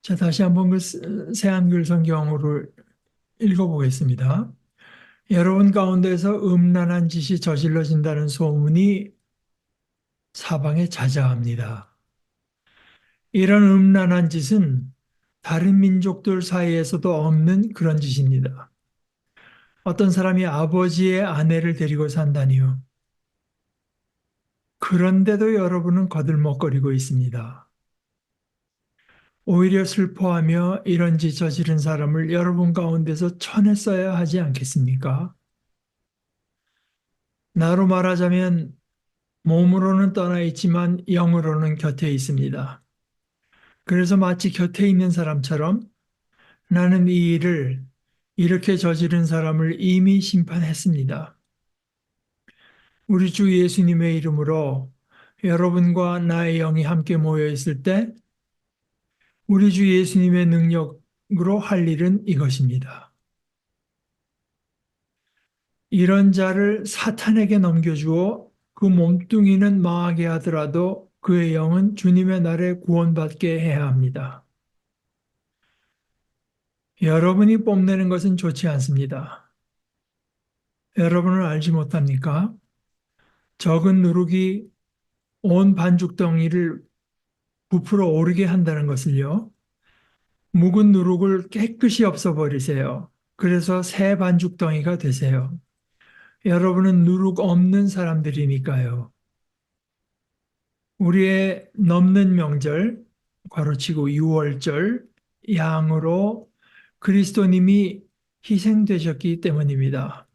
자, 다시 한번 그 새한글 성경으로 읽어보겠습니다. 여러분 가운데서 음란한 짓이 저질러진다는 소문이 사방에 자자합니다. 이런 음란한 짓은 다른 민족들 사이에서도 없는 그런 짓입니다. 어떤 사람이 아버지의 아내를 데리고 산다니요. 그런데도 여러분은 거들먹거리고 있습니다. 오히려 슬퍼하며 이런 짓 저지른 사람을 여러분 가운데서 쳐냈어야 하지 않겠습니까? 나로 말하자면 몸으로는 떠나 있지만 영으로는 곁에 있습니다. 그래서 마치 곁에 있는 사람처럼 나는 이 일을 이렇게 저지른 사람을 이미 심판했습니다. 우리 주 예수님의 이름으로 여러분과 나의 영이 함께 모여 있을 때 우리 주 예수님의 능력으로 할 일은 이것입니다. 이런 자를 사탄에게 넘겨주어 그 몸뚱이는 망하게 하더라도 그의 영은 주님의 날에 구원받게 해야 합니다. 여러분이 뽐내는 것은 좋지 않습니다. 여러분은 알지 못합니까? 적은 누룩이 온 반죽덩이를 부풀어 오르게 한다는 것을요. 묵은 누룩을 깨끗이 없애버리세요. 그래서 새 반죽덩이가 되세요. 여러분은 누룩 없는 사람들이니까요. 우리의 넘는 명절, 괄호치고 유월절, 양으로 그리스도님이 희생되셨기 때문입니다.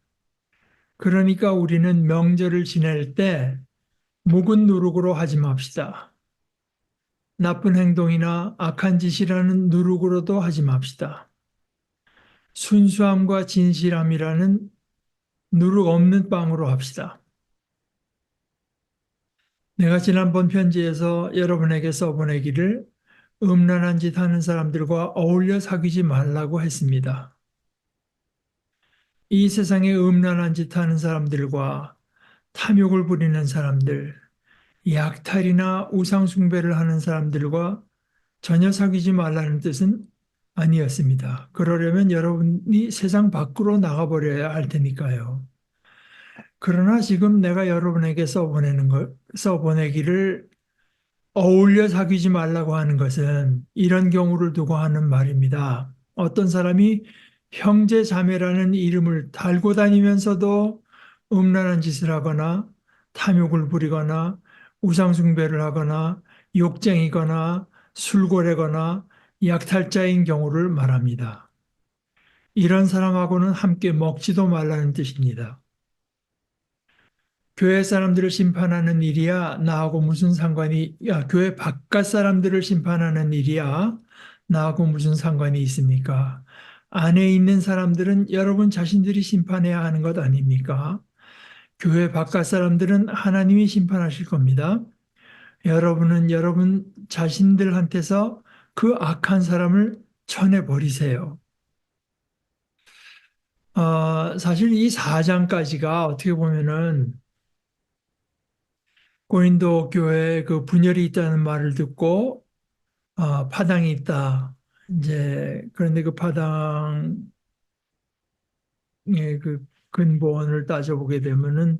그러니까 우리는 명절을 지낼 때 묵은 누룩으로 하지 맙시다. 나쁜 행동이나 악한 짓이라는 누룩으로도 하지 맙시다. 순수함과 진실함이라는 누룩 없는 빵으로 합시다. 내가 지난번 편지에서 여러분에게 써보내기를 음란한 짓 하는 사람들과 어울려 사귀지 말라고 했습니다. 이 세상에 음란한 짓 하는 사람들과 탐욕을 부리는 사람들, 약탈이나 우상숭배를 하는 사람들과 전혀 사귀지 말라는 뜻은 아니었습니다. 그러려면 여러분이 세상 밖으로 나가버려야 할 테니까요. 그러나 지금 내가 여러분에게 써보내기를 어울려 사귀지 말라고 하는 것은 이런 경우를 두고 하는 말입니다. 어떤 사람이 형제 자매라는 이름을 달고 다니면서도 음란한 짓을 하거나 탐욕을 부리거나 우상숭배를 하거나 욕쟁이거나 술고래거나 약탈자인 경우를 말합니다. 이런 사람하고는 함께 먹지도 말라는 뜻입니다. 교회 사람들을 심판하는 일이야 나하고 무슨 상관이, 교회 바깥 사람들을 심판하는 일이야 나하고 무슨 상관이 있습니까? 안에 있는 사람들은 여러분 자신들이 심판해야 하는 것 아닙니까? 교회 바깥 사람들은 하나님이 심판하실 겁니다. 여러분은 여러분 자신들한테서 그 악한 사람을 쳐내버리세요. 사실 이 4장까지가 어떻게 보면은 고린도 교회에 그 분열이 있다는 말을 듣고 파당이 있다. 이제 그런데 그 파당의 그 근본을 따져보게 되면은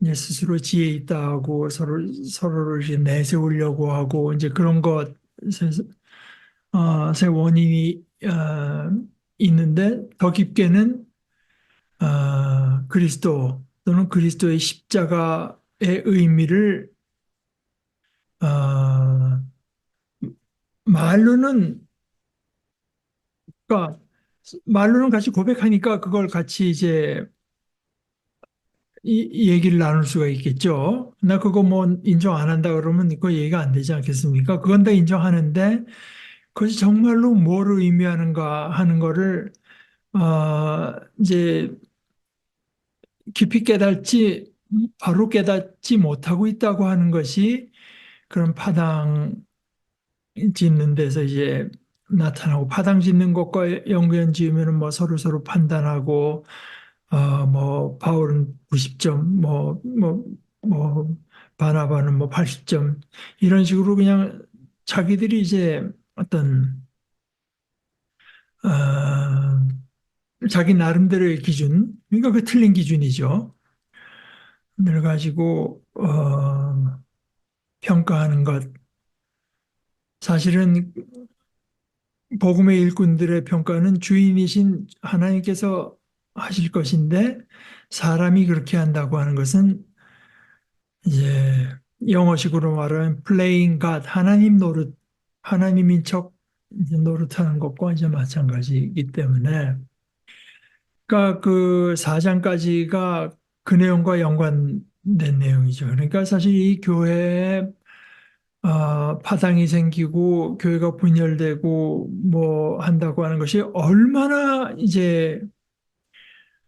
이제 스스로 지혜 있다 하고 서로를 이제 내세우려고 하고 이제 그런 것에 새 원인이 있는데 더 깊게는 그리스도 또는 그리스도의 십자가의 의미를 어, 말로는 그러니까 말로는 같이 고백하니까 그걸 같이 이제 이 얘기를 나눌 수가 있겠죠. 나 그거 뭐 인정 안 한다 그러면 그거 얘기가 안 되지 않겠습니까? 그건 다 인정하는데 그것이 정말로 뭘 의미하는가 하는 거를 이제 깊이 깨닫지 바로 깨닫지 못하고 있다고 하는 것이 그런 파당 짓는 데서 이제 나타나고 파당 짓는 것과 연관 지으면은 뭐 서로 판단하고 뭐 바울은 90점 뭐 바나바는 뭐 80점 이런 식으로 그냥 자기들이 이제 어떤 어, 자기 나름대로의 기준, 그러니까 그 틀린 기준이죠. 를 가지고 평가하는 것. 사실은 복음의 일꾼들의 평가는 주인이신 하나님께서 하실 것인데 사람이 그렇게 한다고 하는 것은 이제 영어식으로 말하면 playing God, 하나님 노릇, 하나님인 척 이제 노릇하는 것과 이제 마찬가지이기 때문에 그러니까 그 4장까지가 그 내용과 연관된 내용이죠. 그러니까 사실 이 교회에 파당이 생기고 교회가 분열되고 뭐 한다고 하는 것이 얼마나 이제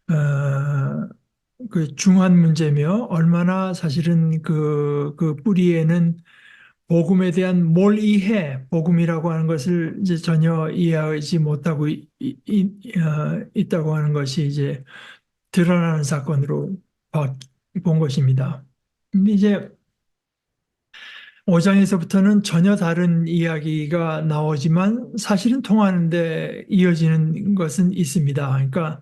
어, 그 중한 문제며 얼마나 사실은 그 뿌리에는 복음에 대한 몰이해, 복음이라고 하는 것을 이제 전혀 이해하지 못하고 있다고 하는 것이 이제 드러나는 사건으로 본 것입니다. 근데 이제 5장에서부터는 전혀 다른 이야기가 나오지만 사실은 통하는데 이어지는 것은 있습니다. 그러니까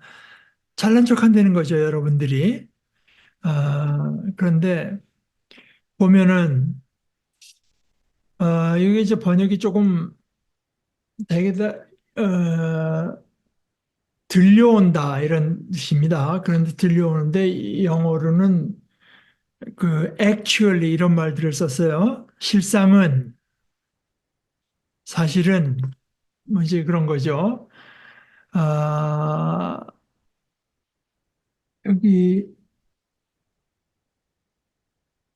잘난 척 한다는 거죠, 여러분들이. 그런데 보면은, 이게 이제 번역이 조금 되게 다, 들려온다, 이런 뜻입니다. 그런데 들려오는데 영어로는 그 actually 이런 말들을 썼어요. 실상은, 사실은, 뭐 이제 그런 거죠. 아, 여기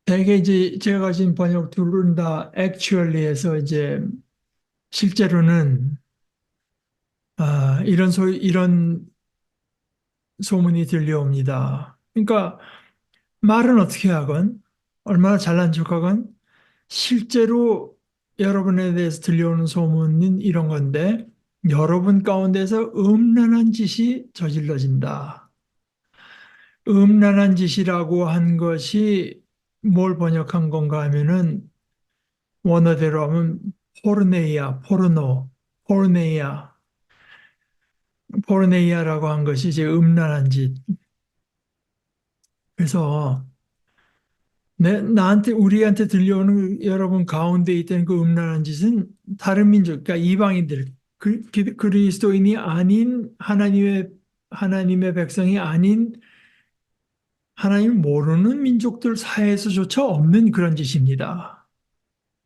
대개 이제 제가 가진 번역 둘은 다 actually에서 이제 실제로는 이런 소문이 들려옵니다. 그러니까 말은 어떻게 하건 얼마나 잘난 척하건 실제로 여러분에 대해서 들려오는 소문은 이런 건데 여러분 가운데서 음란한 짓이 저질러진다. 음란한 짓이라고 한 것이 뭘 번역한 건가 하면은 원어대로 하면 포르네이아, 포르노, 포르네이아, 포르네이아라고 한 것이 이제 음란한 짓. 그래서 나한테 우리한테 들려오는 여러분 가운데 있던 그 음란한 짓은 다른 민족, 그러니까 이방인들, 그리스도인이 아닌 하나님의 백성이 아닌 하나님 모르는 민족들 사이에서조차 없는 그런 짓입니다.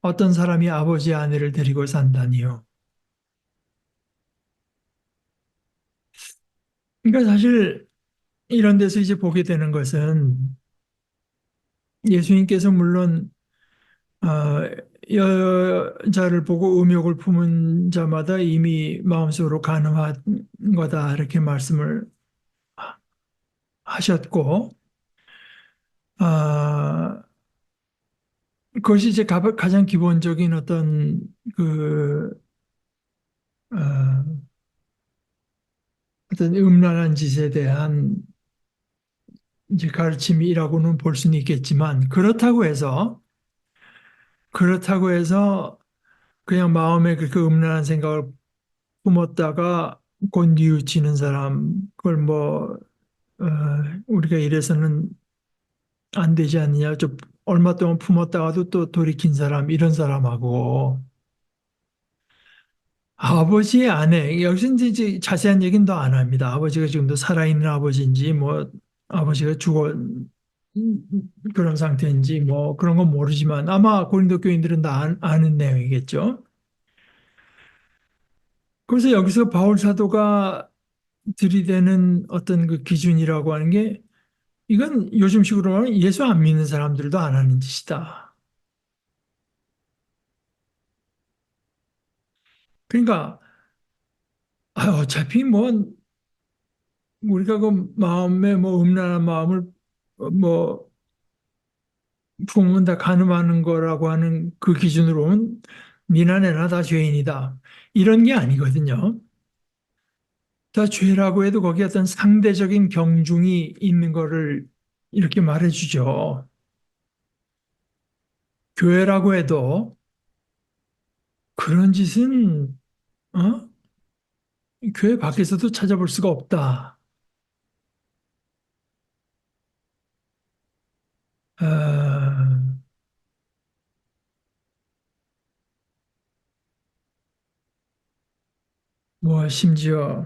어떤 사람이 아버지 아내를 데리고 산다니요. 그러니까 사실 이런 데서 이제 보게 되는 것은 예수님께서 물론 여자를 보고 음욕을 품은 자마다 이미 마음속으로 간음한 거다 이렇게 말씀을 하셨고 아, 그것이 이제 가장 기본적인 어떤 그 어, 어떤 음란한 짓에 대한 이제 가르침이라고는 볼 수는 있겠지만 그렇다고 해서 그냥 마음에 그렇게 음란한 생각을 품었다가 곧 뉘우치는 사람 그걸 뭐 어, 우리가 이래서는 안 되지 않느냐. 좀 얼마 동안 품었다가도 또 돌이킨 사람, 이런 사람하고 아버지의 아내, 여기서 이제 자세한 얘기는 더 안 합니다. 아버지가 지금도 살아있는 아버지인지 뭐 아버지가 죽어 그런 상태인지 뭐 그런 건 모르지만 아마 고린도 교인들은 다 아는 내용이겠죠. 그래서 여기서 바울 사도가 들이대는 어떤 그 기준이라고 하는 게 이건 요즘식으로 말하면 예수 안 믿는 사람들도 안 하는 짓이다. 그러니까 어차피 뭐 우리가 그 마음에 뭐 음란한 마음을 뭐 품으면 다 간음하는 거라고 하는 그 기준으로는 니나 내나 다 죄인이다. 이런 게 아니거든요. 다 죄라고 해도 거기에 어떤 상대적인 경중이 있는 거를 이렇게 말해주죠. 교회라고 해도 그런 짓은 어? 교회 밖에서도 찾아볼 수가 없다. 어, 뭐 심지어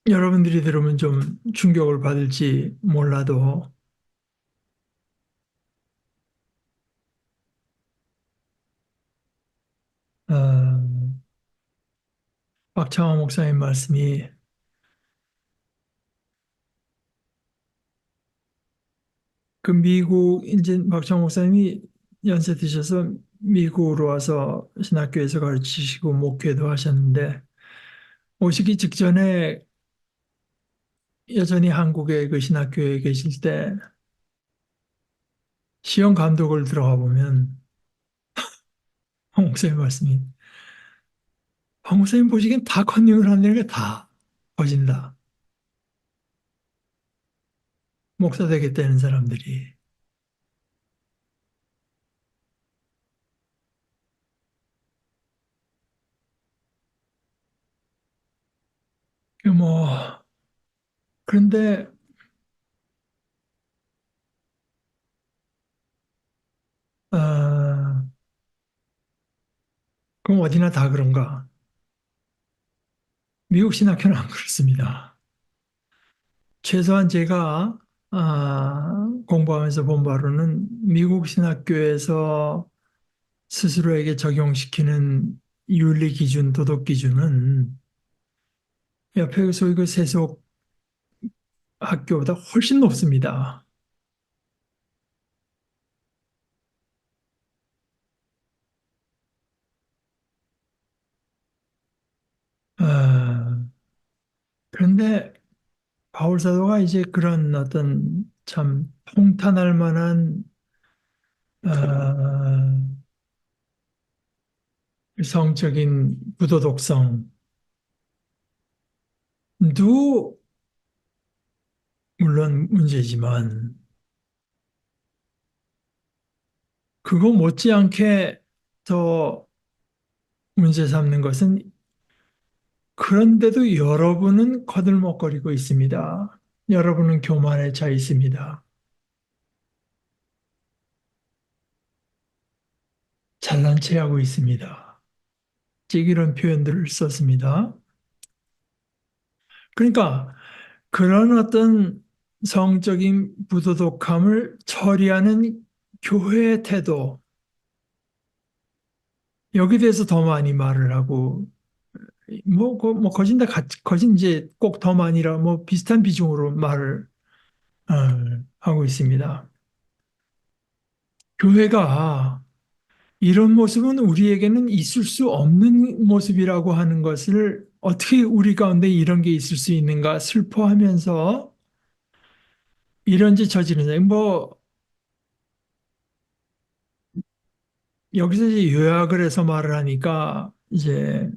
여러분들이 들으면 좀 충격을 받을지 몰라도 어, 박창호 목사님 말씀이 그 미국 이제 박창호 목사님이 연세 드셔서 미국으로 와서 신학교에서 가르치시고 목회도 하셨는데 오시기 직전에 여전히 한국의 그 신학교에 계실 때 시험 감독을 들어가 보면 황 목사님 말씀이 황 목사님 보시기엔 다 컨닝을 하는 게 다 거진다. 목사 되겠다는 사람들이. 그 뭐 그런데 어, 그럼 어디나 다 그런가? 미국 신학교는 안 그렇습니다. 최소한 제가 공부하면서 본 바로는 미국 신학교에서 스스로에게 적용시키는 윤리 기준, 도덕 기준은 옆에 소위 그 세속 학교보다 훨씬 높습니다. 어, 그런데 바울 사도가 이제 그런 어떤 참 통탄할 만한 어, 성적인 부도덕성도 물론 문제지만 그거 못지않게 더 문제 삼는 것은 그런데도 여러분은 거들먹거리고 있습니다. 여러분은 교만에 차 있습니다. 잘난 체하고 있습니다. 즉 이런 표현들을 썼습니다. 그러니까 그런 어떤 성적인 부도덕함을 처리하는 교회의 태도, 여기 대해서 더 많이 말을 하고, 뭐, 거진 이제 꼭 더 많이라, 뭐, 비슷한 비중으로 말을, 어, 하고 있습니다. 교회가 이런 모습은 우리에게는 있을 수 없는 모습이라고 하는 것을 어떻게 우리 가운데 이런 게 있을 수 있는가 슬퍼하면서 이런 짓 저지르는, 뭐, 여기서 이제 요약을 해서 말을 하니까 이제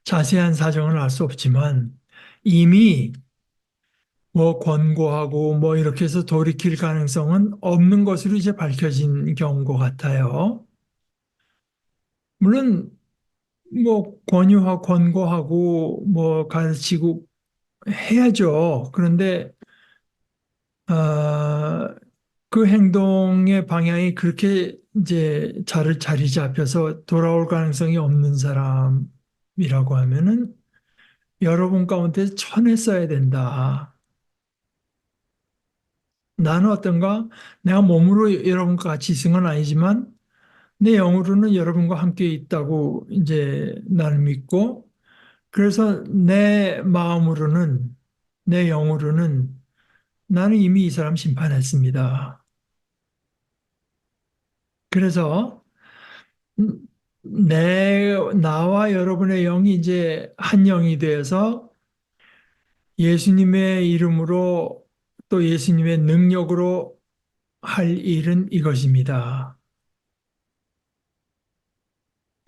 자세한 사정은 알 수 없지만 이미 뭐 권고하고 뭐 이렇게 해서 돌이킬 가능성은 없는 것으로 이제 밝혀진 경우인 것 같아요. 물론 뭐 권유하고 권고하고 뭐 가르치고 해야죠. 그런데 그 행동의 방향이 그렇게 이제 자리 잡혀서 돌아올 가능성이 없는 사람이라고 하면은 여러분 가운데 쳐냈어야 된다. 나는 어떤가? 내가 몸으로 여러분과 같이 있은 건 아니지만 내 영으로는 여러분과 함께 있다고 이제 나는 믿고 그래서 내 마음으로는 내 영으로는 나는 이미 이 사람 심판했습니다. 그래서 나와 여러분의 영이 이제 한 영이 되어서 예수님의 이름으로 또 예수님의 능력으로 할 일은 이것입니다.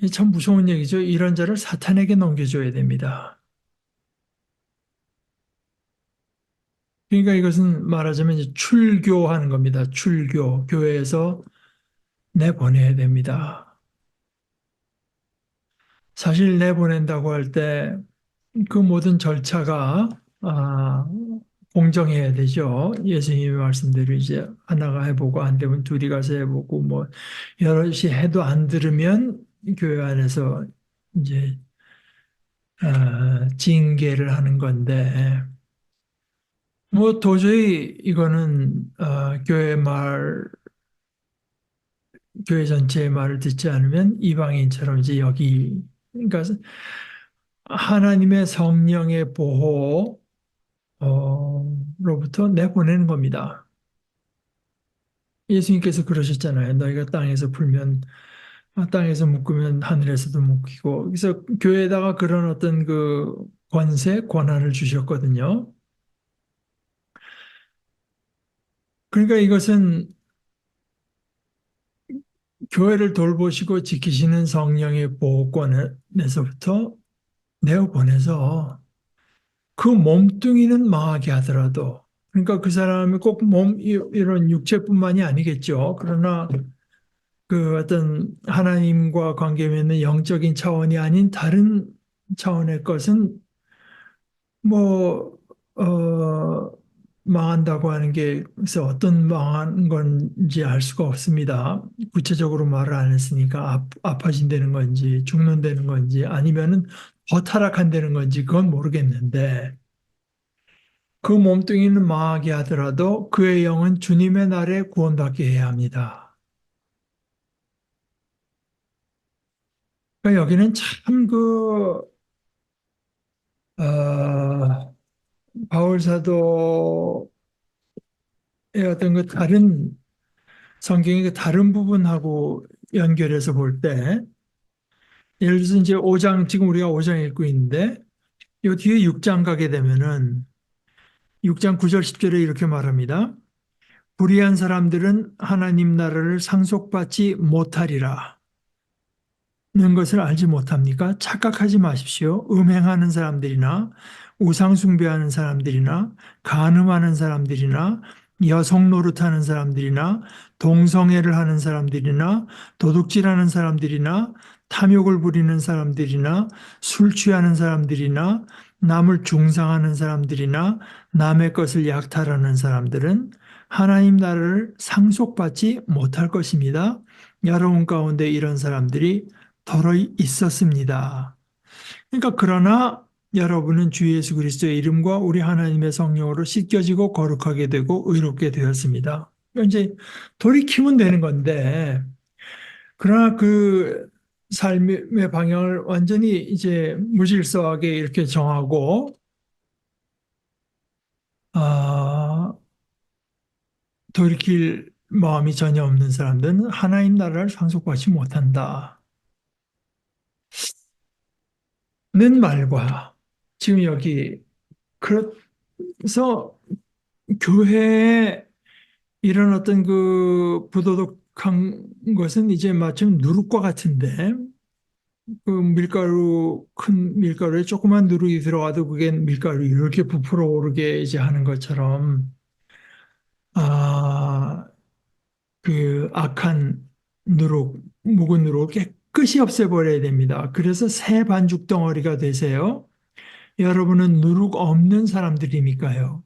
이참 무서운 얘기죠. 이런 자를 사탄에게 넘겨줘야 됩니다. 그러니까 이것은 말하자면 이제 출교하는 겁니다. 출교. 교회에서 내보내야 됩니다. 사실 내보낸다고 할 때 그 모든 절차가 공정해야 되죠. 예수님의 말씀대로 이제 하나가 해보고 안 되면 둘이 가서 해보고 뭐 여럿이 해도 안 들으면 교회 안에서 이제 징계를 하는 건데 뭐 도저히 이거는 교회 전체의 말을 듣지 않으면 이방인처럼 이제 여기 그러니까 하나님의 성령의 보호 로부터 내보내는 겁니다. 예수님께서 그러셨잖아요. 너희가 땅에서 풀면 땅에서 묶으면 하늘에서도 묶이고 그래서 교회에다가 그런 어떤 그 권세, 권한을 주셨거든요. 그러니까 이것은 교회를 돌보시고 지키시는 성령의 보호권에서부터 내어보내서 그 몸뚱이는 망하게 하더라도 그러니까 그 사람이 꼭 이런 육체뿐만이 아니겠죠. 그러나 그 어떤 하나님과 관계 맺는 영적인 차원이 아닌 다른 차원의 것은 뭐, 망한다고 하는 게 그래서 어떤 망한 건지 알 수가 없습니다. 구체적으로 말을 안 했으니까 아파진다는 건지 죽는다는 건지 아니면은 더 타락한다는 건지 그건 모르겠는데 그 몸뚱이는 망하게 하더라도 그의 영은 주님의 날에 구원받게 해야 합니다. 그러니까 여기는 참 바울 사도의 어떤 그 다른 성경의 그 다른 부분하고 연결해서 볼 때, 예를 들어서 이제 5장, 지금 우리가 5장 읽고 있는데, 이 뒤에 6장 가게 되면은 6장 9절 10절에 이렇게 말합니다. 불의한 사람들은 하나님 나라를 상속받지 못하리라. 는 것을 알지 못합니까? 착각하지 마십시오. 음행하는 사람들이나 우상 숭배하는 사람들이나 간음하는 사람들이나 여성 노릇하는 사람들이나 동성애를 하는 사람들이나 도둑질하는 사람들이나 탐욕을 부리는 사람들이나 술 취하는 사람들이나 남을 중상하는 사람들이나 남의 것을 약탈하는 사람들은 하나님 나라를 상속받지 못할 것입니다. 여러분 가운데 이런 사람들이 덜어 있었습니다. 그러니까 그러나 여러분은 주 예수 그리스도의 이름과 우리 하나님의 성령으로 씻겨지고 거룩하게 되고 의롭게 되었습니다. 이제 돌이키면 되는 건데 그러나 그 삶의 방향을 완전히 이제 무질서하게 이렇게 정하고 아, 돌이킬 마음이 전혀 없는 사람들은 하나님 나라를 상속받지 못한다. 는 말과 지금 여기 그래서 교회에 이런 어떤 그 부도덕한 것은 이제 마침 누룩과 같은데 그 밀가루 큰 밀가루에 조그만 누룩이 들어가도 그게 밀가루 이렇게 부풀어 오르게 이제 하는 것처럼 아 그 악한 누룩 묵은 누룩을 깨끗이 없애버려야 됩니다. 그래서 새 반죽 덩어리가 되세요. 여러분은 누룩 없는 사람들이니까요.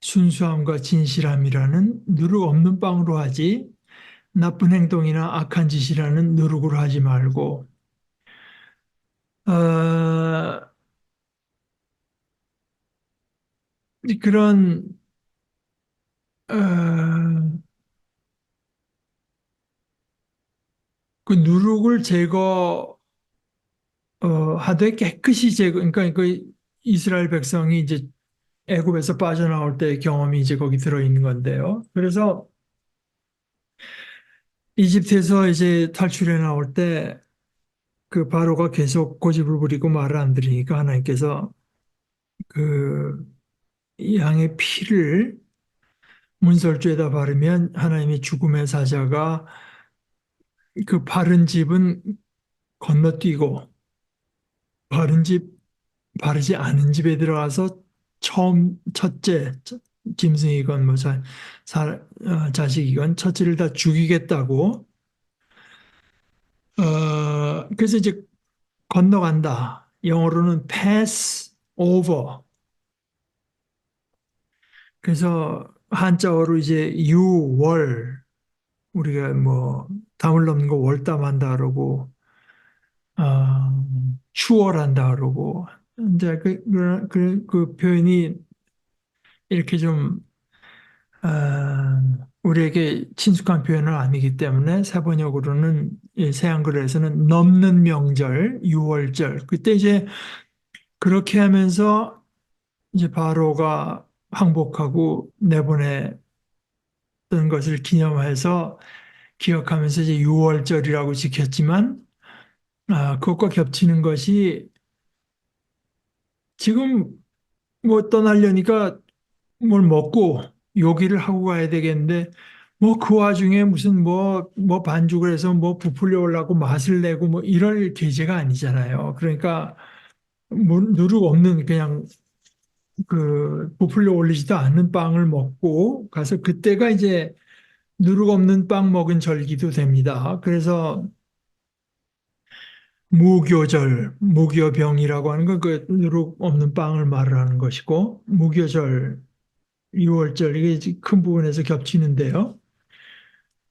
순수함과 진실함이라는 누룩 없는 빵으로 하지 나쁜 행동이나 악한 짓이라는 누룩으로 하지 말고 어, 그런 그 누룩을 하되 깨끗이 그러니까 그 이스라엘 백성이 이제 애굽에서 빠져나올 때 경험이 이제 거기 들어 있는 건데요. 그래서 이집트에서 이제 탈출해 나올 때 그 바로가 계속 고집을 부리고 말을 안 들으니까 하나님께서 그 양의 피를 문설주에다 바르면 하나님의 죽음의 사자가 그 바른 집은 건너뛰고 바른 집, 바르지 않은 집에 들어가서 처음 첫째 짐승이건 뭐 자식이건 첫째를 다 죽이겠다고 그래서 이제 건너간다. 영어로는 pass over. 그래서 한자어로 이제 유월, 우리가 뭐 담을 넘는 거 월담한다 그러고 추월한다 그러고 이제 그 표현이 이렇게 좀 우리에게 친숙한 표현은 아니기 때문에 세번역으로는 이 새한글에서는 넘는 명절, 유월절 그때 이제 그렇게 하면서 이제 바로가 항복하고 내보냈던 것을 기념해서 기억하면서 이제 유월절이라고 지켰지만 그것과 겹치는 것이 지금 뭐 떠나려니까 뭘 먹고 요기를 하고 가야 되겠는데 뭐 그 와중에 무슨 뭐 반죽을 해서 뭐 부풀려 올라고 맛을 내고 뭐 이럴 계제가 아니잖아요. 그러니까 뭐 누룩 없는 그냥 그 부풀려 올리지도 않는 빵을 먹고 가서 그때가 이제 누룩 없는 빵 먹은 절기도 됩니다. 그래서 무교절, 무교병이라고 하는 건 그 누룩 없는 빵을 말하는 것이고 무교절, 유월절 이게 큰 부분에서 겹치는데요.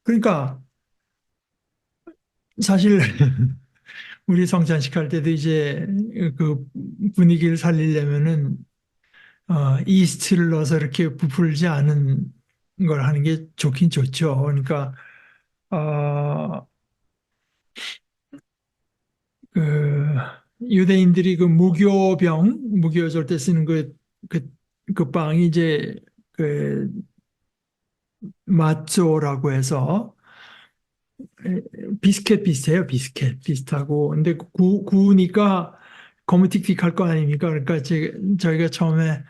그러니까 사실 우리 성찬식 할 때도 이제 그 분위기를 살리려면은 이스트를 넣어서 이렇게 부풀지 않은 걸 하는 게 좋긴 좋죠. 그러니까 어, 그 유대인들이 그 무교절 때 쓰는 그 빵이 이제 그 마쪼라고 해서 비스켓 비슷해요. 비스켓 비슷하고. 근데 구우니까 거무틱틱할 거 아닙니까? 그러니까 저희가 처음에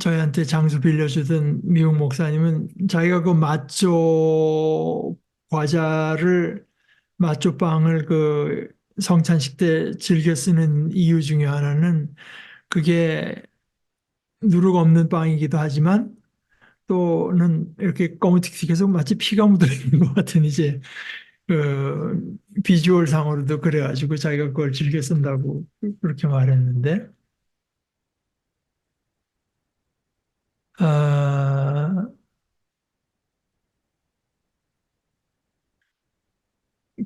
저희한테 장수 빌려주던 미국 목사님은 자기가 그 마쪼 과자를 마쪼 빵을 그 성찬식 때 즐겨 쓰는 이유 중에 하나는 그게 누룩 없는 빵이기도 하지만 또는 이렇게 거무틱틱해서 마치 피가 묻어 있는 것 같은 이제 그 비주얼 상으로도 그래가지고 자기가 그걸 즐겨 쓴다고 그렇게 말했는데 아,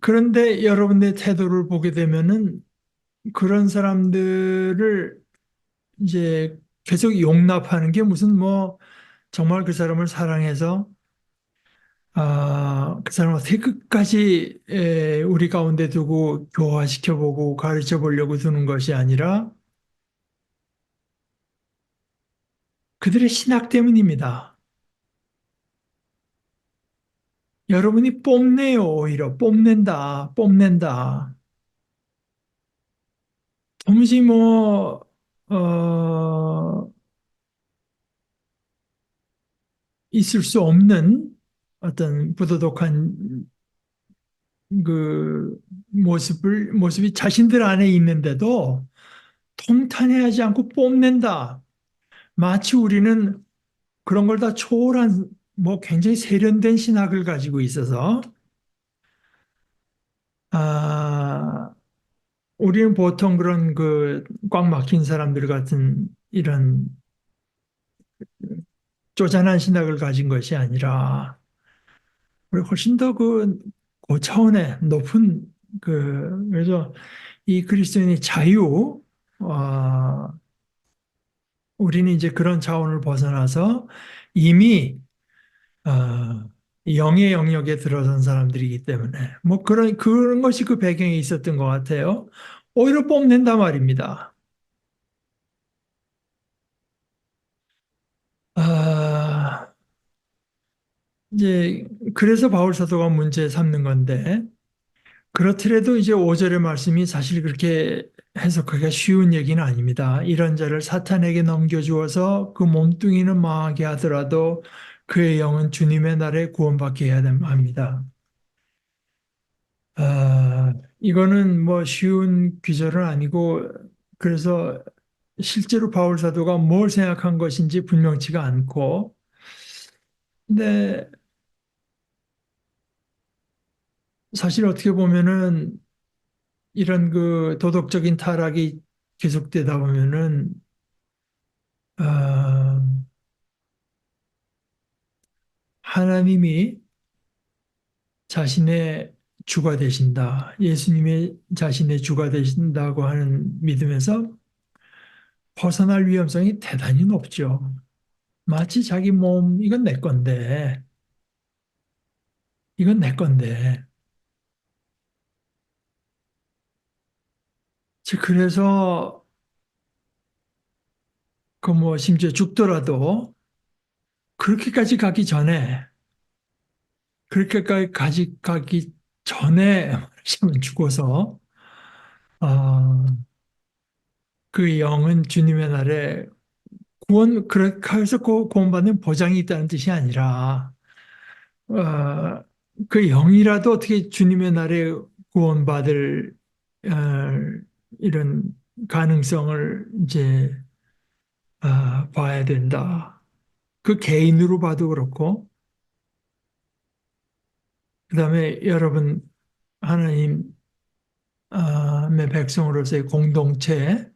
그런데 여러분의 태도를 보게 되면은 그런 사람들을 이제 계속 용납하는 게 무슨 뭐 정말 그 사람을 사랑해서 그 사람을 어떻게 끝까지 우리 가운데 두고 교화시켜 보고 가르쳐 보려고 두는 것이 아니라 그들의 신학 때문입니다. 여러분이 뽐내요, 오히려. 뽐낸다. 도무지 있을 수 없는 어떤 부도덕한 그 모습이 자신들 안에 있는데도 통탄해하지 않고 뽐낸다. 마치 우리는 그런 걸 다 초월한 뭐 굉장히 세련된 신학을 가지고 있어서, 아, 우리는 보통 그런 그 꽉 막힌 사람들 같은 이런 쪼잔한 신학을 가진 것이 아니라, 우리 훨씬 더 그 차원의 높은 그래서 이 그리스도인의 자유, 어, 우리는 이제 그런 차원을 벗어나서 이미 영의 영역에 들어선 사람들이기 때문에 뭐 그런 것이 그 배경에 있었던 것 같아요. 오히려 뽐낸다 말입니다. 아, 이제 그래서 바울 사도가 문제 삼는 건데 그렇더라도 이제 5절의 말씀이 사실 그렇게 해석하기가 쉬운 얘기는 아닙니다. 이런 자를 사탄에게 넘겨주어서 그 몸뚱이는 망하게 하더라도 그의 영은 주님의 날에 구원받게 해야 합니다. 이거는 뭐 쉬운 귀절은 아니고 그래서 실제로 바울 사도가 뭘 생각한 것인지 분명치가 않고 근데 사실 어떻게 보면은 이런 그 도덕적인 타락이 계속되다 보면은 어, 하나님이 자신의 주가 되신다. 예수님의 자신의 주가 되신다고 하는 믿음에서 벗어날 위험성이 대단히 높죠. 마치 자기 몸, 이건 내 건데, 이건 내 건데. 즉, 그래서 그 뭐 심지어 죽더라도 그렇게까지 가기 전에, 그렇게까지 가기 전에 말하자면 죽어서 어, 그 영은 주님의 날에 그렇게 해서 구원받는 보장이 있다는 뜻이 아니라 어, 그 영이라도 어떻게 주님의 날에 구원받을 어, 이런 가능성을 이제 봐야 된다. 그 개인으로 봐도 그렇고, 그다음에 여러분 하나님의 백성으로서의 공동체인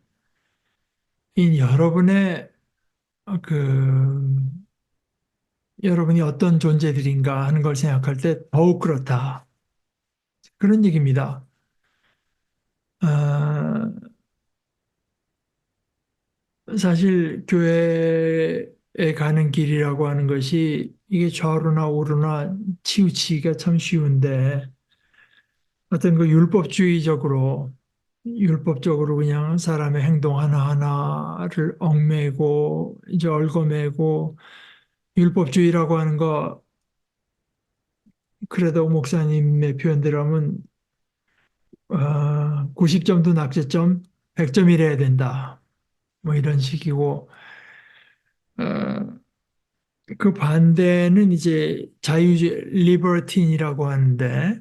여러분의 그 여러분이 어떤 존재들인가 하는 걸 생각할 때 더욱 그렇다. 그런 얘기입니다. 아, 사실 교회에 가는 길이라고 하는 것이 이게 좌우로나 우로나 치우치기가 참 쉬운데 어떤 그 율법적으로 그냥 사람의 행동 하나하나를 얽매고 이제 얽어매고 율법주의라고 하는 거 그래도 목사님의 표현대로 하면 90점도 낙제점 100점이래야 된다. 뭐 이런 식이고 어, 그 반대는 이제 자유주의 리버틴이라고 하는데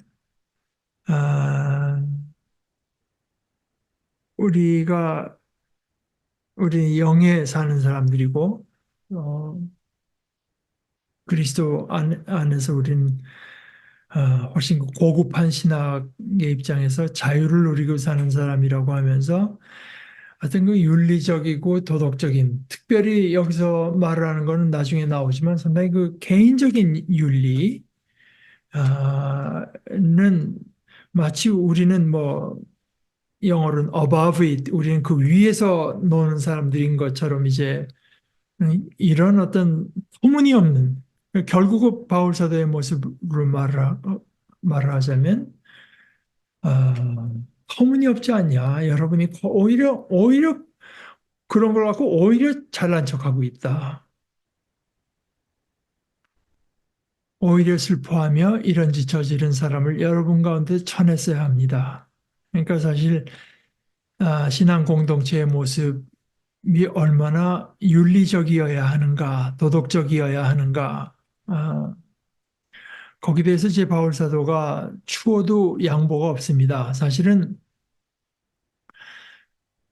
아, 우리가 우리 영에 사는 사람들이고 어, 그리스도 안에서 우리는 훨씬 고급한 신학의 입장에서 자유를 누리고 사는 사람이라고 하면서 어떤 그 윤리적이고 도덕적인 특별히 여기서 말을 하는 거는 나중에 나오지만 상당히 그 개인적인 윤리는 마치 우리는 뭐 영어로는 above it 우리는 그 위에서 노는 사람들인 것처럼 이제 이런 어떤 터무니없는 결국 바울 사도의 모습으로 말을 하자면 터무니없지 않냐. 여러분이 오히려 그런 걸 갖고 오히려 잘난 척하고 있다. 오히려 슬퍼하며 이런 짓 저지른 사람을 여러분 가운데 쳐냈어야 합니다. 그러니까 사실 신앙 공동체의 모습이 얼마나 윤리적이어야 하는가, 도덕적이어야 하는가, 아, 거기에 대해서 제 바울 사도가 추호도 양보가 없습니다. 사실은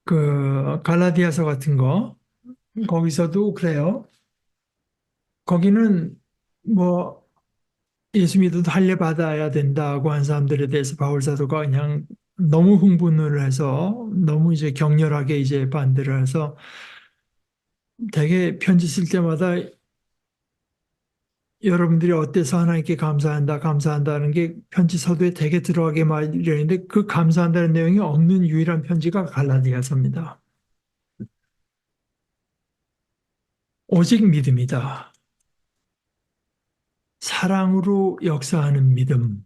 그 갈라디아서 같은 거 거기서도 그래요. 거기는 뭐 예수 믿어도 할례 받아야 된다고 한 사람들에 대해서 바울 사도가 그냥 너무 흥분을 해서 너무 이제 격렬하게 이제 반대를 해서 되게 편지 쓸 때마다 여러분들이 어때서 하나님께 감사한다는 게 편지 서두에 되게 들어가게 마련인데 그 감사한다는 내용이 없는 유일한 편지가 갈라디아서입니다. 오직 믿음이다. 사랑으로 역사하는 믿음.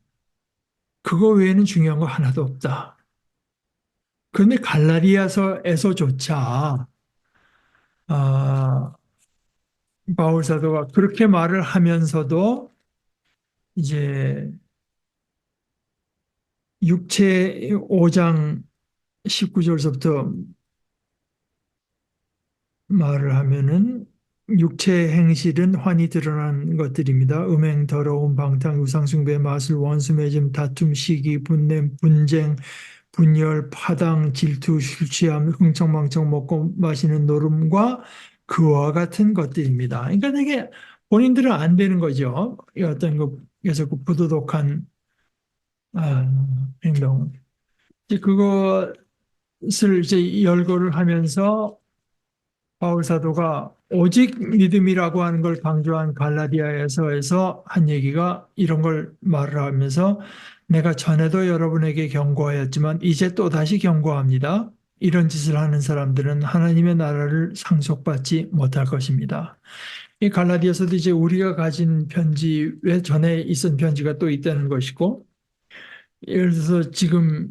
그거 외에는 중요한 거 하나도 없다. 그런데 갈라디아서에서조차 아, 바울 사도가 그렇게 말을 하면서도 이제 육체 5장 19절서부터 말을 하면은 육체의 행실은 환히 드러난 것들입니다. 음행, 더러움, 방탕, 우상숭배, 마술, 원수, 매짐, 다툼, 시기, 분냄, 분쟁, 분열, 파당, 질투, 술 취함, 흥청망청 먹고 마시는 노름과 그와 같은 것들입니다. 그러니까 되게 본인들은 안 되는 거죠. 이 어떤 그 그래서 그 부도덕한 행동. 이제 그것을 이제 열거를 하면서 바울 사도가 오직 믿음이라고 하는 걸 강조한 갈라디아에서에서 한 얘기가 이런 걸 말을 하면서 내가 전에도 여러분에게 경고하였지만 이제 또 다시 경고합니다. 이런 짓을 하는 사람들은 하나님의 나라를 상속받지 못할 것입니다. 이 갈라디아서도 이제 우리가 가진 편지에 전에 있은 편지가 또 있다는 것이고 예를 들어서 지금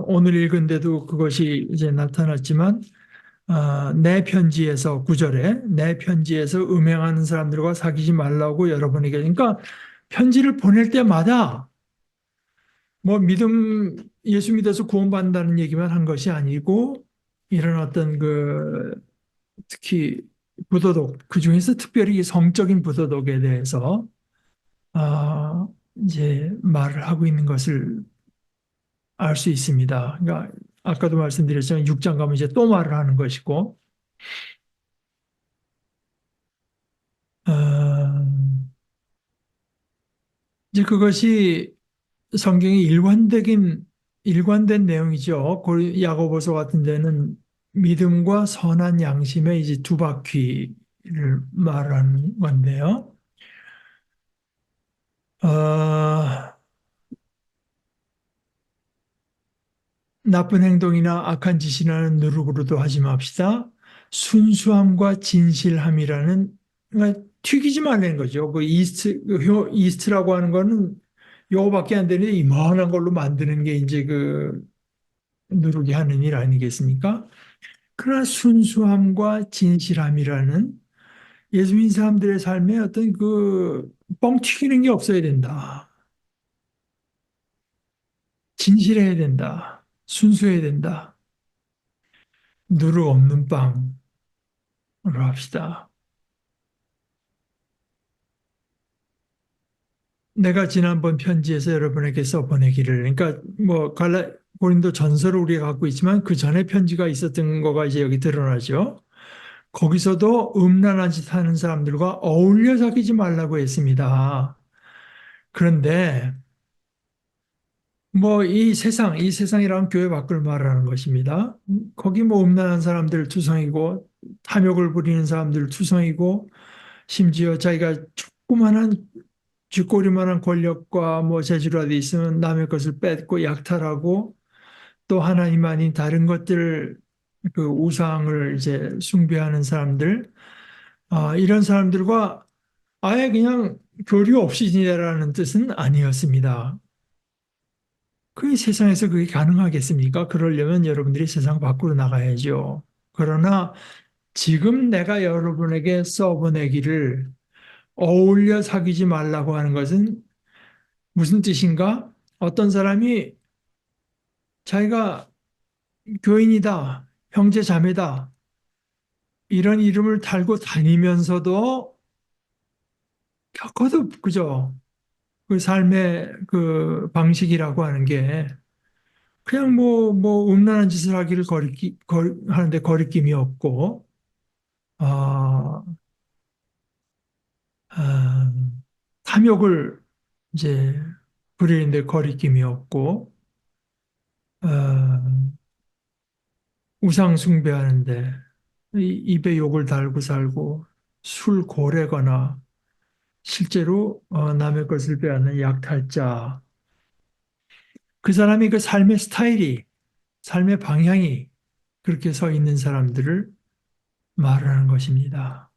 오늘 읽은 데도 그것이 이제 나타났지만 내 편지에서 구절에 내 편지에서 음행하는 사람들과 사귀지 말라고 여러분에게 그러니까 편지를 보낼 때마다 뭐 믿음 예수 믿어서 구원받는다는 얘기만 한 것이 아니고 이런 어떤 그 특히 부도덕 그중에서 특별히 성적인 부도덕에 대해서 아 이제 말을 하고 있는 것을 알 수 있습니다. 그러니까 아까도 말씀드렸지만 6장 가면 이제 또 말을 하는 것이고 어, 이제 그것이 성경의 일관된 내용이죠. 야고보서 같은 데는 믿음과 선한 양심의 이제 두 바퀴를 말하는 건데요. 어, 나쁜 행동이나 악한 짓이나 누룩으로도 하지 맙시다. 순수함과 진실함이라는 그러니까 튀기지 말라는 거죠. 이스트라고 하는 거는 요거밖에 안 되는데 이만한 걸로 만드는 게 이제 그 누룩이 하는 일 아니겠습니까? 그러나 순수함과 진실함이라는 예수님 사람들의 삶에 어떤 그 뻥튀기는 게 없어야 된다. 진실해야 된다. 순수해야 된다. 누룩 없는 빵으로 합시다. 내가 지난번 편지에서 여러분에게 써보내기를 그러니까 뭐 고린도 전서를 우리가 갖고 있지만 그 전에 편지가 있었던 거가 이제 여기 드러나죠. 거기서도 음란한 짓 하는 사람들과 어울려 사귀지 말라고 했습니다. 그런데 뭐 이 세상이란 교회 밖을 말하는 것입니다. 거기 뭐 음란한 사람들 투성이고 탐욕을 부리는 사람들 투성이고 심지어 자기가 조그만한 쥐꼬리만한 권력과 뭐 재주라도 있으면 남의 것을 뺏고 약탈하고 또 하나님 아닌 다른 것들 그 우상을 이제 숭배하는 사람들 이런 사람들과 아예 그냥 교류 없이 지내라는 뜻은 아니었습니다. 그 세상에서 그게 가능하겠습니까? 그러려면 여러분들이 세상 밖으로 나가야죠. 그러나 지금 내가 여러분에게 써보내기를 어울려 사귀지 말라고 하는 것은 무슨 뜻인가? 어떤 사람이 자기가 교인이다, 형제 자매다, 이런 이름을 달고 다니면서도 겪어도 그죠? 그 삶의 그 방식이라고 하는 게 그냥 음란한 짓을 하기를 하는데 거리낌이 없고, 아, 아, 탐욕을 이제 부리는데 거리낌이 없고, 아, 우상 숭배하는데 입에 욕을 달고 살고 술 고래거나 실제로 남의 것을 빼앗는 약탈자. 그 사람이 그 삶의 스타일이, 삶의 방향이 그렇게 서 있는 사람들을 말하는 것입니다.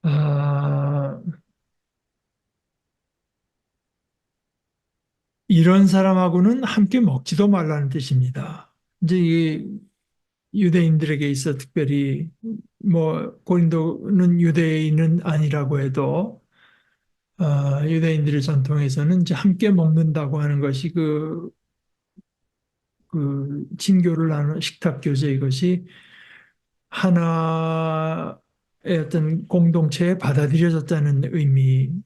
아, 이런 사람하고는 함께 먹지도 말라는 뜻입니다. 이제 이 유대인들에게 있어 특별히 뭐 고린도는 유대인은 아니라고 해도 유대인들의 전통에서는 이제 함께 먹는다고 하는 것이 그 진교를 나누는 식탁 교제 이것이 하나의 어떤 공동체에 받아들여졌다는 의미라고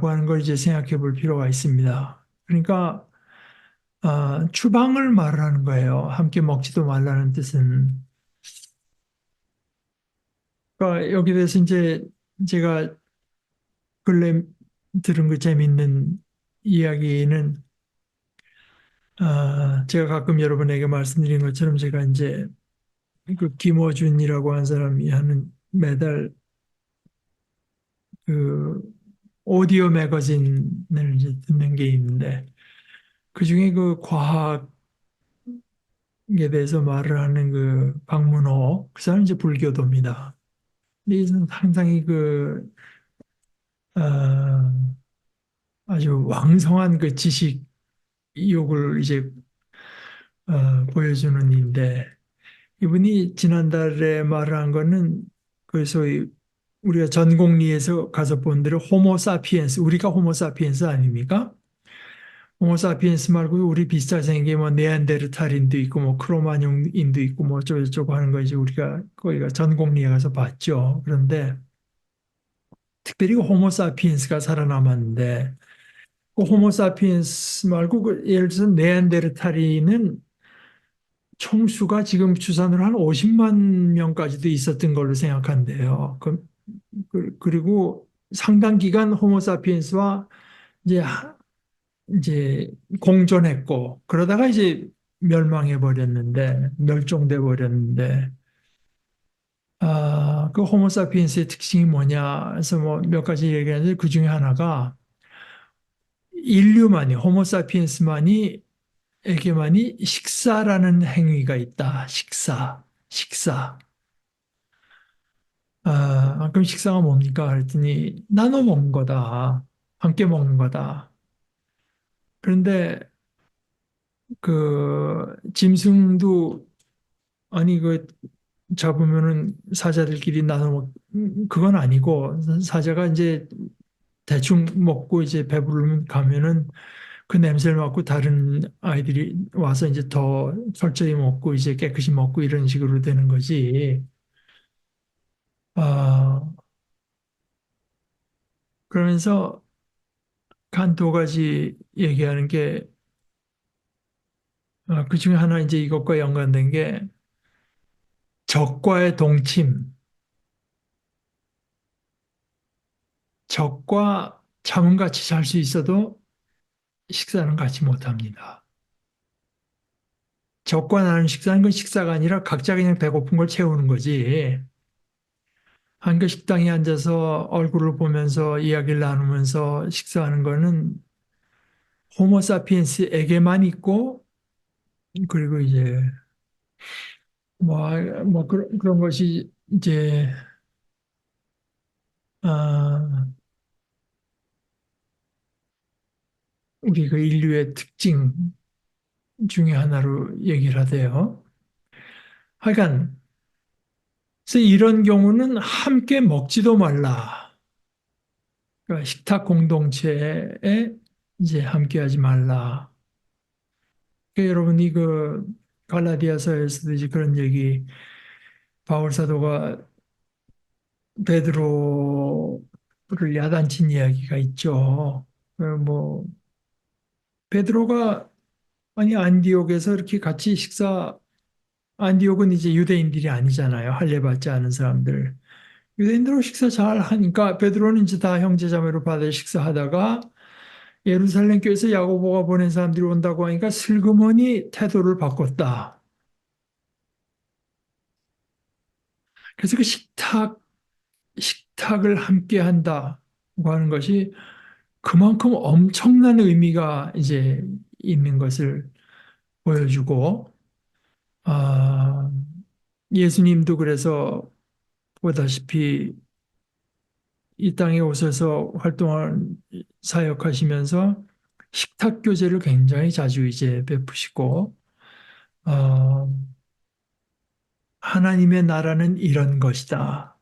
하는 걸 이제 생각해 볼 필요가 있습니다. 그러니까 추방을 말하는 거예요. 함께 먹지도 말라는 뜻은 그러니까 여기 대해서 이제 제가 근래 들은 그 재밌는 이야기는 제가 가끔 여러분에게 말씀드린 것처럼 제가 이제 그 김어준이라고 하는 사람이 하는 매달 그 오디오 매거진을 이제 듣는 게 있는데 그중에 그 과학에 대해서 말을 하는 그 박문호 그 사람은 이제 불교도입니다. 근데 이는 상당히 그 어, 아주 왕성한 그 지식 욕을 이제 보여주는 인데 이분이 지난달에 말한 거는 그 소위 우리가 전공리에서 가서 본 대로 호모사피엔스 우리가 호모사피엔스 아닙니까? 호모사피엔스 말고 우리 비슷하게 생긴 뭐 네안데르탈인도 있고 뭐 크로마뇽인도 있고 뭐 어쩌고저쩌고 하는 거 이제 우리가 거기가 전공리에 가서 봤죠. 그런데 특별히 그 호모사피엔스가 살아남았는데 그 호모사피엔스 말고 그 예를 들어서 네안데르탈인은 총수가 지금 추산으로 한 50만 명까지도 있었던 걸로 생각한대요. 그리고 상당 기간 호모사피엔스와 이제 이제 공존했고 그러다가 이제 멸망해 버렸는데 멸종돼 버렸는데 그 호모사피엔스의 특징이 뭐냐 해서 뭐 몇 가지 얘기하는데 그 중에 하나가 인류만이 호모사피엔스만이 에게만이 식사라는 행위가 있다. 식사. 그럼 식사가 뭡니까? 그랬더니 나눠 먹는 거다. 함께 먹는 거다. 그런데 그 짐승도 아니 그 잡으면은 사자들끼리 나눠 먹 그건 아니고 사자가 이제 대충 먹고 이제 배부르면 가면은 그 냄새를 맡고 다른 아이들이 와서 이제 더 철저히 먹고 이제 깨끗이 먹고 이런 식으로 되는 거지. 아, 그러면서 한 두 가지 얘기하는 게, 그 중에 하나 이제 이것과 연관된 게, 적과의 동침, 적과 잠은 같이 잘 수 있어도 식사는 같이 못 합니다. 적과 나는 식사는 건 식사가 아니라 각자 그냥 배고픈 걸 채우는 거지. 한그 식당에 앉아서 얼굴을 보면서 이야기를 나누면서 식사하는 거는 호모사피엔스에게만 있고, 그리고 이제 뭐, 그런 것이 이제 아, 우리 그 인류의 특징 중에 하나로 얘기를 하대요. 하여간 그래서 이런 경우는 함께 먹지도 말라. 그러니까 식탁 공동체에 이제 함께하지 말라. 그러니까 여러분이 그 갈라디아서에서도 이제 그런 얘기 바울 사도가 베드로를 야단친 이야기가 있죠. 뭐 베드로가 아니 안디옥에서 이렇게 같이 안디옥은 이제 유대인들이 아니잖아요. 할례 받지 않은 사람들. 유대인들하고 식사 잘 하니까 베드로는 이제 다 형제자매로 받아 식사하다가 예루살렘 교회에서 야고보가 보낸 사람들이 온다고 하니까 슬그머니 태도를 바꿨다. 그래서 그 식탁을 함께 한다고 하는 것이 그만큼 엄청난 의미가 이제 있는 것을 보여주고, 아, 예수님도 그래서 보다시피 이 땅에 오셔서 활동을 사역하시면서 식탁 교제를 굉장히 자주 이제 베푸시고, 어, 하나님의 나라는 이런 것이다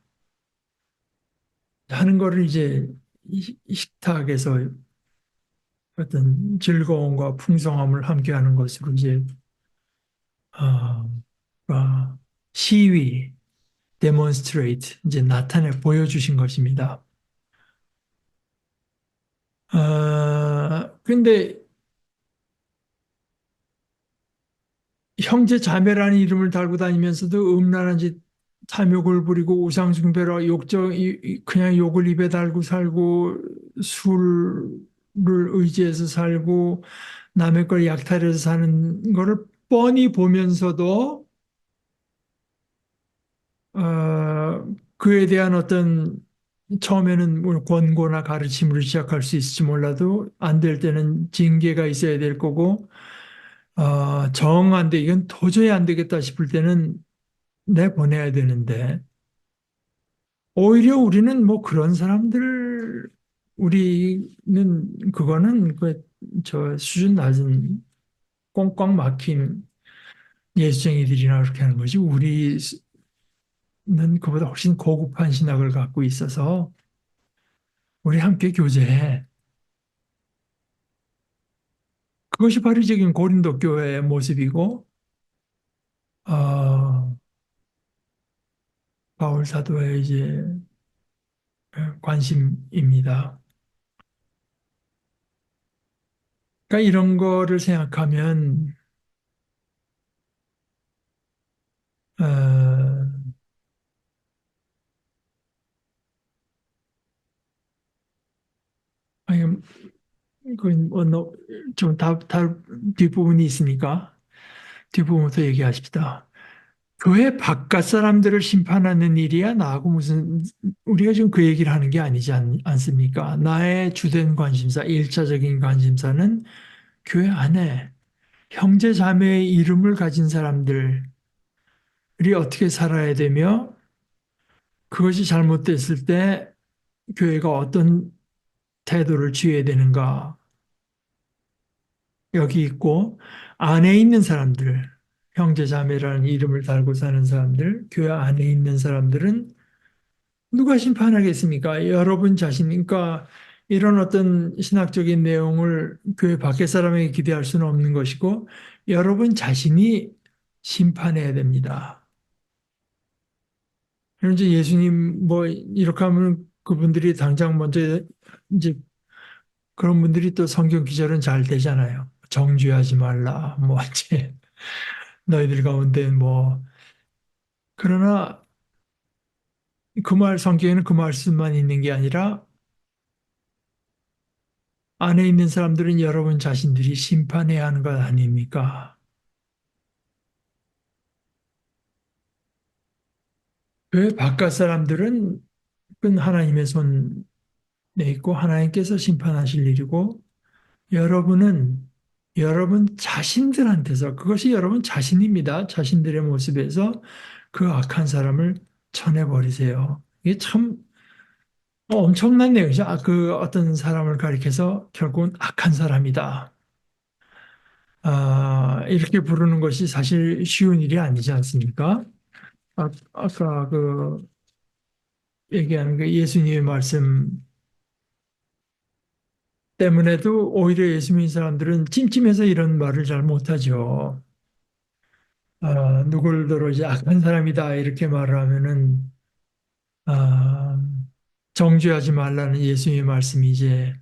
하는 거를 이제 이 식탁에서 어떤 즐거움과 풍성함을 함께하는 것으로 이제 어, 시위, demonstrate 이제 나타내 보여주신 것입니다. 근데 형제 자매라는 이름을 달고 다니면서도 음란한 짓 탐욕을 부리고 우상숭배로 그냥 욕을 입에 달고 살고 술을 의지해서 살고 남의 걸 약탈해서 사는 거를 뻔히 보면서도 그에 대한 어떤 처음에는 뭐 권고나 가르침으로 시작할 수 있을지 몰라도 안 될 때는 징계가 있어야 될 거고 정 안 돼, 이건 도저히 안 되겠다 싶을 때는 내보내야 되는데 오히려 우리는 뭐 그런 사람들 우리는 그거는 그 저 수준 낮은 꽁꽁 막힌 예수쟁이들이나 그렇게 하는 거지 우리는 그보다 훨씬 고급한 신학을 갖고 있어서 우리 함께 교제해. 그것이 바리적인 고린도 교회의 모습이고 어, 바울 사도의 이제 관심입니다. 그러니까 이런 거를 생각하면 어, 아니, 그좀다 뒷부분이 있으니까 뒷부분부터 얘기하십시다. 교회 바깥 사람들을 심판하는 일이야 나하고 무슨 우리가 지금 그 얘기를 하는 게 아니지 않습니까? 나의 주된 관심사, 일차적인 관심사는 교회 안에 형제 자매의 이름을 가진 사람들이 어떻게 살아야 되며 그것이 잘못됐을 때 교회가 어떤 태도를 취해야 되는가 여기 있고 안에 있는 사람들 형제 자매라는 이름을 달고 사는 사람들 교회 안에 있는 사람들은 누가 심판하겠습니까? 여러분 자신, 그러니까 이런 어떤 신학적인 내용을 교회 밖의 사람에게 기대할 수는 없는 것이고 여러분 자신이 심판해야 됩니다. 그럼 이제 예수님 뭐 이렇게 하면 그분들이 당장 먼저 이제 그런 분들이 또 성경 기절은 잘 되잖아요. 정죄하지 말라. 뭐 이제 너희들 가운데 뭐 그러나 그 말 성경에는 그 말씀만 있는 게 아니라 안에 있는 사람들은 여러분 자신들이 심판해야 하는 것 아닙니까? 왜 바깥 사람들은 그건 하나님의 손에 있고 하나님께서 심판하실 일이고 여러분은 여러분 자신들한테서 그것이 여러분 자신입니다. 자신들의 모습에서 그 악한 사람을 쳐내버리세요. 이게 참 엄청난 내용이죠. 그 어떤 사람을 가리켜서 결국은 악한 사람이다. 이렇게 부르는 것이 사실 쉬운 일이 아니지 않습니까? 아까 그 얘기하는 그 예수님의 말씀 때문에도 오히려 예수 믿는 사람들은 찜찜해서 이런 말을 잘 못하죠. 누굴 들어 이제 악한 사람이다 이렇게 말을 하면은 아, 정죄하지 말라는 예수님의 말씀이 이제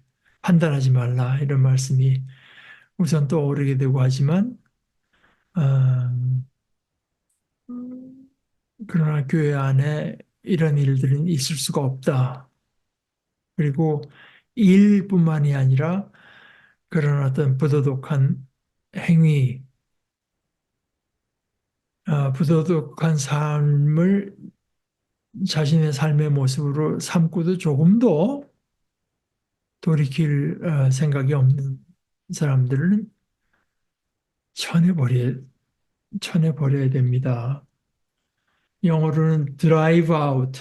판단하지 말라 이런 말씀이 우선 떠오르게 되고 하지만 아, 그러나 교회 안에 이런 일들은 있을 수가 없다. 그리고 일뿐만이 아니라 그런 어떤 부도덕한 행위, 부도덕한 삶을 자신의 삶의 모습으로 삼고도 조금도 돌이킬 생각이 없는 사람들은 쳐내버려, 쳐내버려야 됩니다. 영어로는 drive out,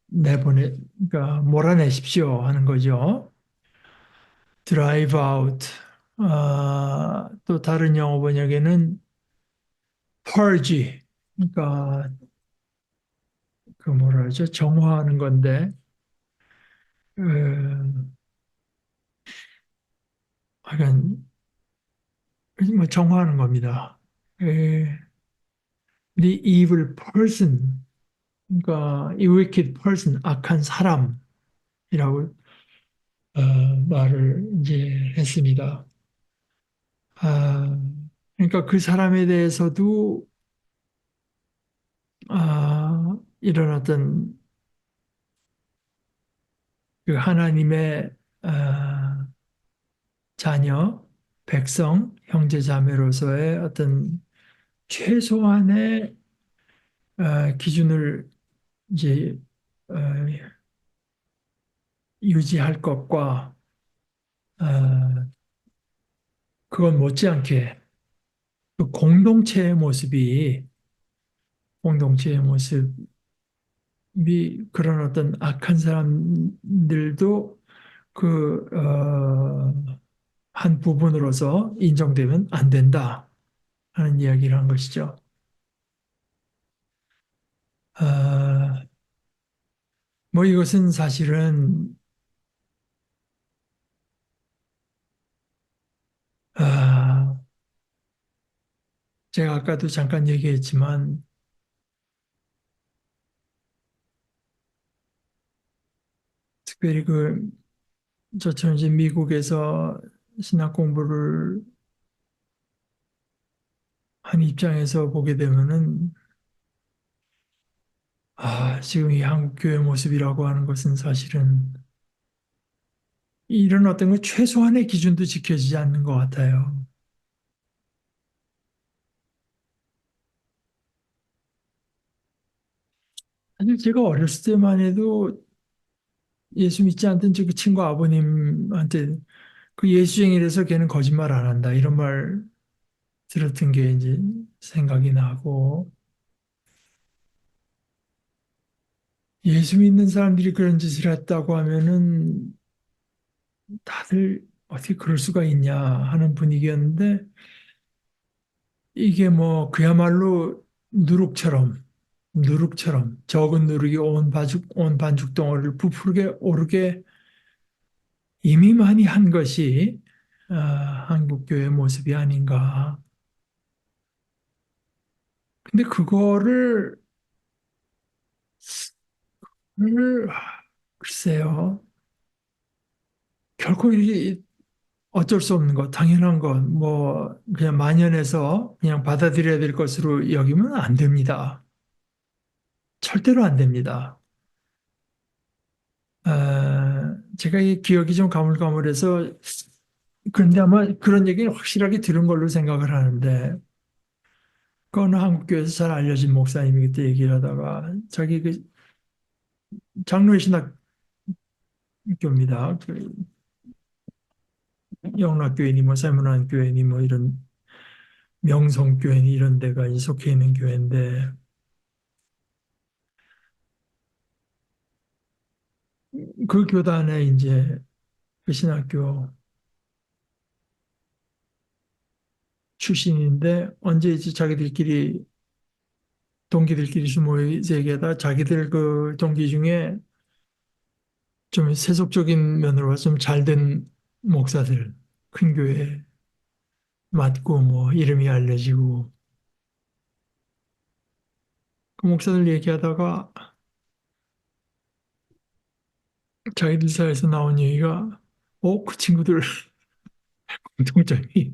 그러니까 몰아내십시오 하는 거죠. drive out. 또 다른 영어 번역에는 purge, 그러니까 그 뭐라 그러죠? 정화하는 건데, 하여간 뭐 정화하는 겁니다. 에, the evil person, 그러니까 이 wicked person, 악한 사람이라고 말을 이제 했습니다. 그러니까 그 사람에 대해서도 이런 어떤 그 하나님의 자녀, 백성, 형제 자매로서의 어떤 최소한의 기준을 이제 어, 유지할 것과 어, 그건 못지않게 그 공동체의 모습이 그런 어떤 악한 사람들도 한 부분으로서 인정되면 안 된다 하는 이야기를 한 것이죠. 아, 뭐 이것은 사실은 아, 제가 아까도 잠깐 얘기했지만 특별히 저처럼 이제 미국에서 신학 공부를 한 입장에서 보게 되면은 지금 이 한국 교회 모습이라고 하는 것은 사실은 이런 어떤 그 최소한의 기준도 지켜지지 않는 것 같아요. 사실 제가 어렸을 때만 해도 예수 믿지 않던 그 친구 아버님한테 그 예수쟁이라서 걔는 거짓말 안 한다 이런 말 들었던 게 이제 생각이 나고 예수 믿는 사람들이 그런 짓을 했다고 하면은 다들 어떻게 그럴 수가 있냐 하는 분위기였는데 이게 뭐 그야말로 누룩처럼 적은 누룩이 온 반죽 덩어리를 부풀게 오르게 이미 많이 한 것이 한국 교회의 모습이 아닌가. 근데 을- 글쎄요. 결코 이게 어쩔 수 없는 것, 당연한 것, 뭐 그냥 만연해서 그냥 받아들여야 될 것으로 여기면 안 됩니다. 절대로 안 됩니다. 제가 이 기억이 좀 가물가물해서 그런데 아마 그런 얘기는 확실하게 들은 걸로 생각을 하는데 그 어느 한국교회에서 잘 알려진 목사님이 그때 얘기를 하다가 자기 그 장로의 신학교입니다. 그 영락교회니 뭐 세문안교회니 뭐 이런 명성교회니 이런 데가 이제 속해 있는 교회인데 그 교단에 이제 그 신학교 출신인데 언제 이제 자기들끼리 동기들끼리 술 모여서 얘기하다 자기들 그 동기 중에 좀 세속적인 면으로 좀 잘 된 목사들 큰 교회 맞고 뭐 이름이 알려지고 그 목사들 얘기하다가 자기들 사이에서 나온 얘기가 그 친구들 공통점이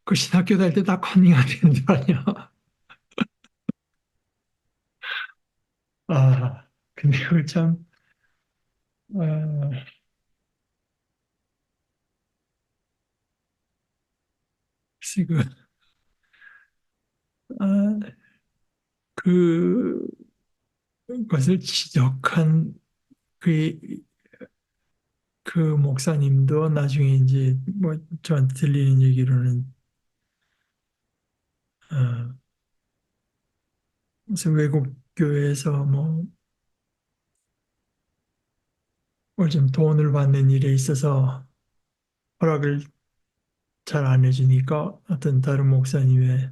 그 신학교 다닐 때 다 컨닝 안 되는 줄 아냐. 근데 그걸 참 아, 글쎄 아, 그것을 지적한 그, 그 목사님도 나중에 이제 뭐 저한테 들리는 얘기로는 어, 무슨 외국 교회에서 뭐좀 돈을 받는 일에 있어서 허락을 잘 안 해주니까 어떤 다른 목사님의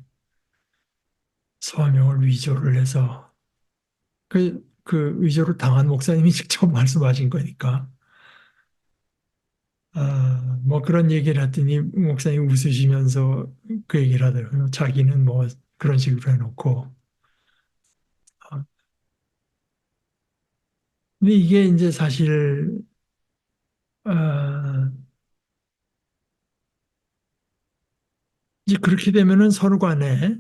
서명을 위조를 해서 그 위조를 당한 목사님이 직접 말씀하신 거니까 뭐 그런 얘기를 했더니 목사님 웃으시면서 그 얘기를 하더라고요. 자기는 뭐 그런 식으로 해놓고 아, 근데 이게 이제 사실 아, 이제 그렇게 되면은 서로 간에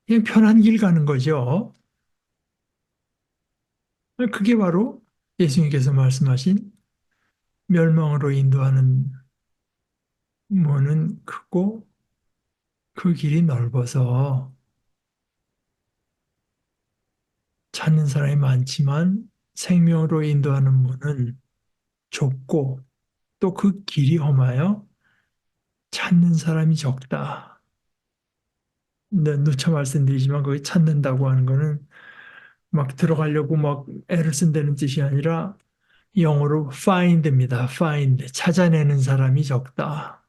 그냥 편한 길 가는 거죠. 그게 바로 예수님께서 말씀하신 멸망으로 인도하는 문은 크고 그 길이 넓어서 찾는 사람이 많지만 생명으로 인도하는 문은 좁고 또 그 길이 험하여 찾는 사람이 적다. 근데 누차 말씀드리지만 거기 찾는다고 하는 거는 막 들어가려고 막 애를 쓴다는 뜻이 아니라 영어로 find입니다. find. 찾아내는 사람이 적다.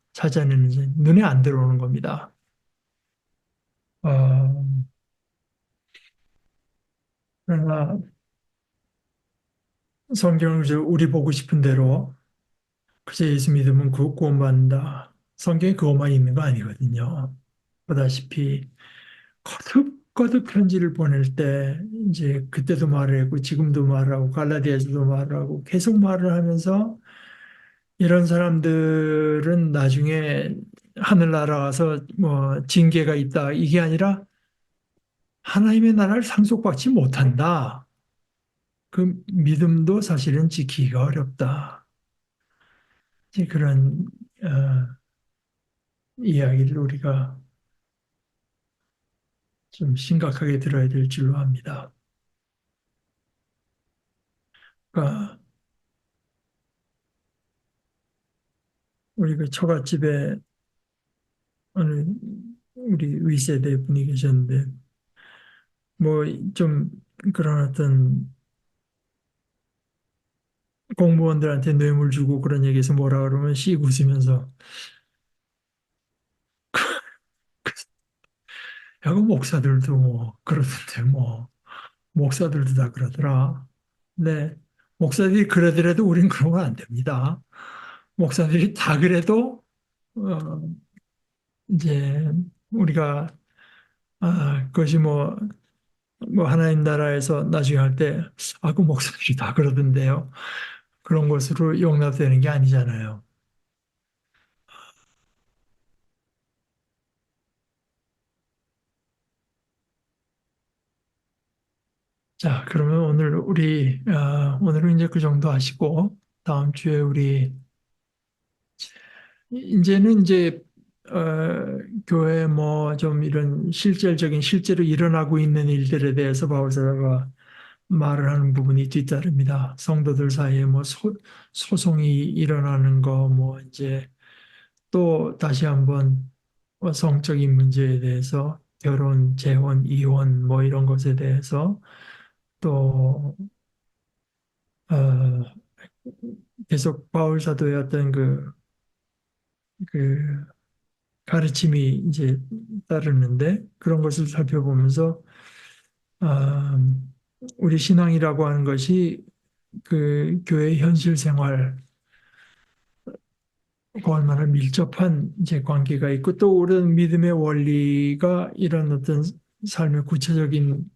눈에 안 들어오는 겁니다. 어, 그러나 성경을 우리 보고 싶은 대로 그저 예수 믿으면 구원받는다. 성경에 그것만 있는 거 아니거든요. 보다시피 거듭 편지를 보낼 때 이제 그때도 말을 했고 지금도 말하고 갈라디아서도 말을 하고 계속 말을 하면서 이런 사람들은 나중에 하늘나라 가서 뭐 징계가 있다. 이게 아니라 하나님의 나라를 상속받지 못한다. 그 믿음도 사실은 지키기가 어렵다. 이제 그런 이야기를 우리가 좀 심각하게 들어야 될 줄로 압니다. 그러니까 우리 그 처갓집에 어느 우리 윗세대 분이 계셨는데 뭐 좀 그런 어떤 공무원들한테 뇌물 주고 그런 얘기해서 뭐라 그러면 씩 웃으면서 야, 그 목사들도 뭐 그러던데 뭐 목사들도 다 그러더라. 네, 목사들이 그러더라도 우린 그러면 안 됩니다. 목사들이 다 그래도 어, 이제 우리가 그것이 뭐 하나님 나라에서 나중에 할 때 그 목사들이 다 그러던데요. 그런 것으로 용납되는 게 아니잖아요. 자, 그러면 오늘은 이제 그 정도 하시고 다음 주에 우리 이제는 이제 교회 뭐 좀 이런 실제로 일어나고 있는 일들에 대해서 바울사가 말을 하는 부분이 뒤따릅니다. 성도들 사이에 뭐 소송이 일어나는 거 뭐 이제 또 다시 한번 성적인 문제에 대해서 결혼, 재혼, 이혼 뭐 이런 것에 대해서 또 어, 계속 바울 사도의 어떤 그 가르침이 이제 따르는데 그런 것을 살펴보면서 아, 우리 신앙이라고 하는 것이 그 교회 현실 생활과 얼마나 밀접한 이제 관계가 있고 또 옳은 믿음의 원리가 이런 어떤 삶의 구체적인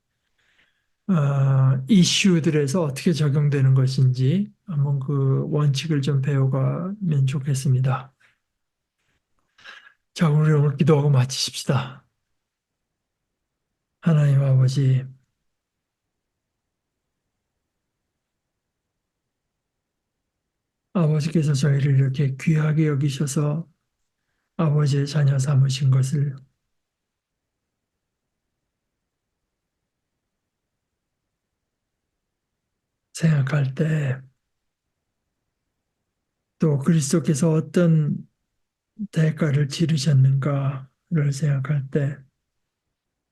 이슈들에서 어떻게 적용되는 것인지 한번 그 원칙을 좀 배워가면 좋겠습니다. 자, 우리 오늘 기도하고 마치십시다. 하나님 아버지, 아버지께서 저희를 이렇게 귀하게 여기셔서 아버지의 자녀 삼으신 것을 생각할 때, 또 그리스도께서 어떤 대가를 치르셨는가를 생각할 때,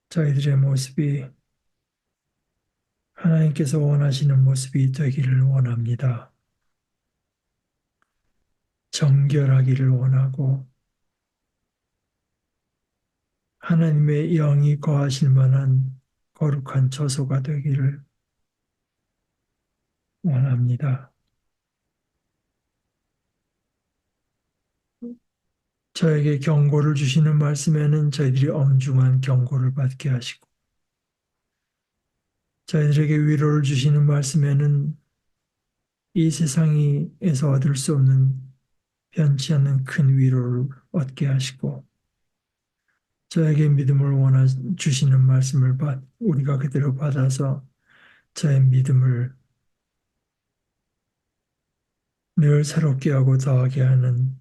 저희들의 모습이 하나님께서 원하시는 모습이 되기를 원합니다. 정결하기를 원하고, 하나님의 영이 거하실 만한 거룩한 처소가 되기를 원합니다. 저에게 경고를 주시는 말씀에는 저희들이 엄중한 경고를 받게 하시고, 저희들에게 위로를 주시는 말씀에는 이 세상에서 얻을 수 없는 변치 않는 큰 위로를 얻게 하시고, 저에게 믿음을 주시는 말씀을 우리가 그대로 받아서 저의 믿음을 늘 새롭게 하고 더하게 하는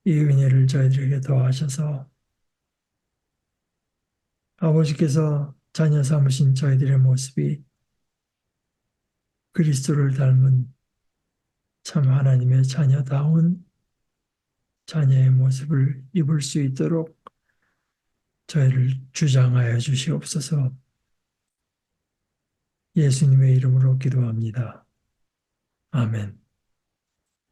이 은혜를 저희들에게 더하셔서 아버지께서 자녀 삼으신 저희들의 모습이 그리스도를 닮은 참 하나님의 자녀다운 자녀의 모습을 입을 수 있도록 저희를 주장하여 주시옵소서. 예수님의 이름으로 기도합니다. 아멘.